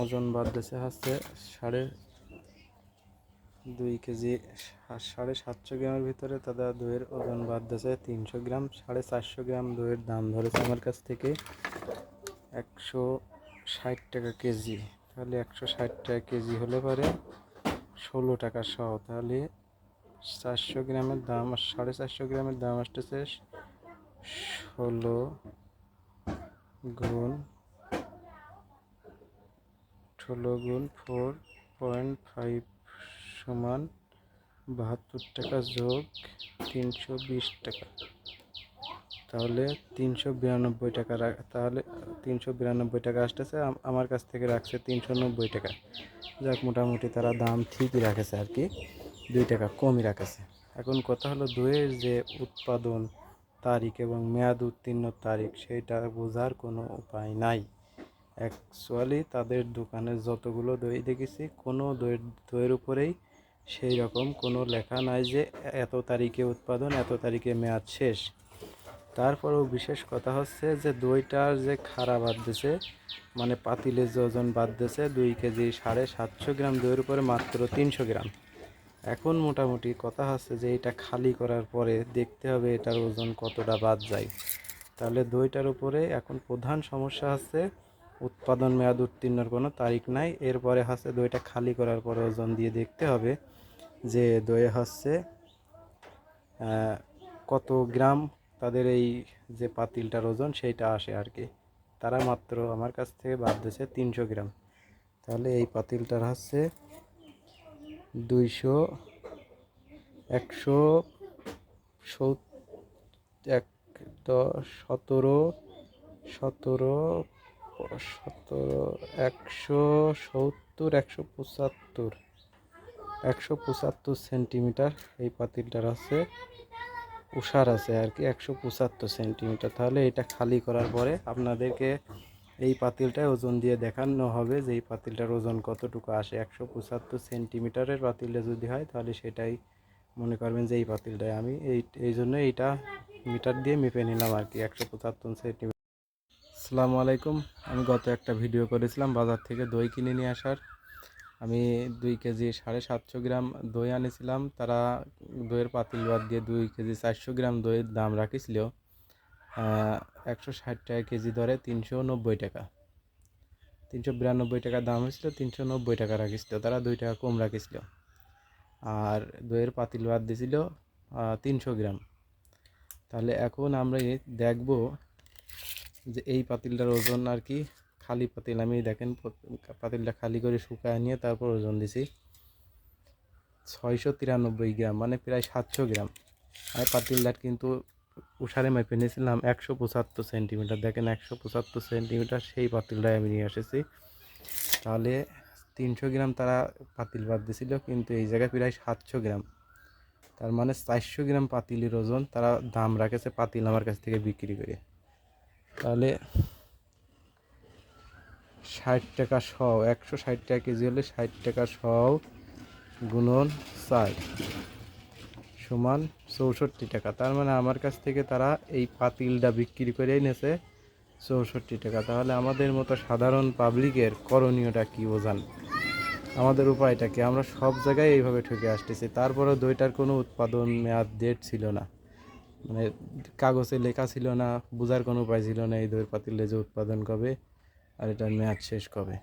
ওজন বাড়তেছে হচ্ছে 2.5 কেজি, 750 গ্রামের ভিতরে তাদের দইয়ের ওজন বাড়তেছে 300 গ্রাম। 450 গ্রাম দইয়ের দাম ধরেছে আমার কাছ থেকে 160 টাকা কেজি। তাহলে 160 টাকা কেজি হলে পরে 16 টাকা সহ, তাহলে 400 গ্রামের দাম 450 গ্রামের দাম আসতেছে 16 গুণ 4.5 সমান 72 টাকা যোগ 320 টাকা, তাহলে 392 টাকা। তাহলে 392 টাকা আসতেছে, আমার কাছ থেকে রাখছে 390 টাকা। যাক, মোটামুটি তারা দাম ঠিকই রাখেছে আর কি, 2 টাকা কমই রাখেছে। এখন কথা হলো দইয়ের যে উৎপাদন তারিখ এবং মেয়াদ উত্তীর্ণ তারিখ সেইটা বোঝার কোনো উপায় নাই। অ্যাকচুয়ালি তাদের দোকানে যতগুলো দই দেখেছি, কোনো দইয়ের উপরেই সেই রকম কোনো লেখা নাই যে এত তারিখে উৎপাদন, এত তারিখে মেয়াদ শেষ। তারপরেও বিশেষ কথা হচ্ছে যে দইটার যে খাড়া বাড়তেছে, মানে পাতিলের যে ওজন বাড়তেছে 2 কেজি 750 গ্রাম দইয়ের উপরে মাত্র 300 গ্রাম। এখন মোটামুটি কথা হচ্ছে যে এটা খালি করার পরে দেখতে হবে এটার ওজন কতটা বাদ যায়। তাহলে দইটার উপরে এখন প্রধান সমস্যা হচ্ছে উৎপাদন মেয়াদ উত্তীর্ণর কোনো তারিখ নাই। এরপরে হচ্ছে দইটা খালি করার পরে ওজন দিয়ে দেখতে হবে যে দইয়ে হচ্ছে কত গ্রাম তাদের এই যে পাতিলটার ওজন সেইটা আসে আর কি। তারা মাত্র আমার কাছ থেকে বাদ দিয়েছে 300 গ্রাম। তাহলে এই পাতিলটার হচ্ছে 200 170 সেন্টিমিটার এই পাতিলটার আছে, উষার আছে আর কি 175 সেন্টিমিটার। তাহলে এটা খালি করার পরে আপনাদেরকে এই পাতিলটায় ওজন দিয়ে দেখানো হবে যে এই পাতিলটার ওজন কতটুকু আসে। 175 সেন্টিমিটারের পাতিলটা যদি হয় তাহলে সেটাই মনে করবেন যে এই পাতিলটায় আমি এই জন্য এইটা মিটার দিয়ে মেপে নিলাম আর কি, 175 সেন্টিমিটার। আসসালামু আলাইকুম। আমি গত একটা ভিডিও করেছিলাম বাজার থেকে দই কিনে নিয়ে আসার। আমি 2 কেজি 750 গ্রাম দই আনিছিলাম। তারা দইয়ের পাতিল বাদ দিয়ে 2 কেজি 400 গ্রাম দইয়ের দাম রাখিছিল 160 টাকা কেজি ধরে 390 টাকা। 392 টাকা দাম হয়েছিল, 390 টাকা রাখিছিল, তারা 2 টাকা কম রাখিছিল। আর দইয়ের পাতিল বাদ দিয়েছিল 300 গ্রাম। তাহলে এখন আমরা দেখব যে এই পাতিলটার ওজন আর কি, খালি পাতিল। আমি দেখেন পাতিলটা খালি করে শুকায় নিয়ে তারপর ওজন দিছি 693 গ্রাম, মানে প্রায় 700 গ্রাম। আর পাতিলটার কিন্তু উষারে মেপে নিয়েছিলাম 175 সেন্টিমিটার। দেখেন 175 সেন্টিমিটার সেই পাতিলটাই আমি নিয়ে এসেছি। তাহলে 300 গ্রাম তারা পাতিল বাদ দিয়েছিল, কিন্তু এই জায়গায় প্রায় 700 গ্রাম, তার মানে 400 গ্রাম পাতিলের ওজন তারা দাম রাখেছে পাতিল আমার কাছ থেকে বিক্রি করে। তাহলে 60 টাকা সহ, 160 টাকা কেজি হলে 60 টাকা সহ গুণন 4 সমান 64 টাকা। তার মানে আমার কাছ থেকে তারা এই পাতিলটা বিক্রি করেই নিয়েছে 64 টাকা। তাহলে আমাদের মতো সাধারণ পাবলিকের করণীয়টা কি বোঝান, আমাদের উপায়টা কি? আমরা সব জায়গায় এইভাবে ঠকে আসতেছি। তারপরেও দইটার কোনো উৎপাদন মেয়াদ ডেট ছিল না, মানে কাগজে লেখা ছিল না, বোঝার কোনো উপায় ছিল না এই দইয়ের পাতিলে যে উৎপাদন কবে আর এটার মেয়াদ শেষ কবে।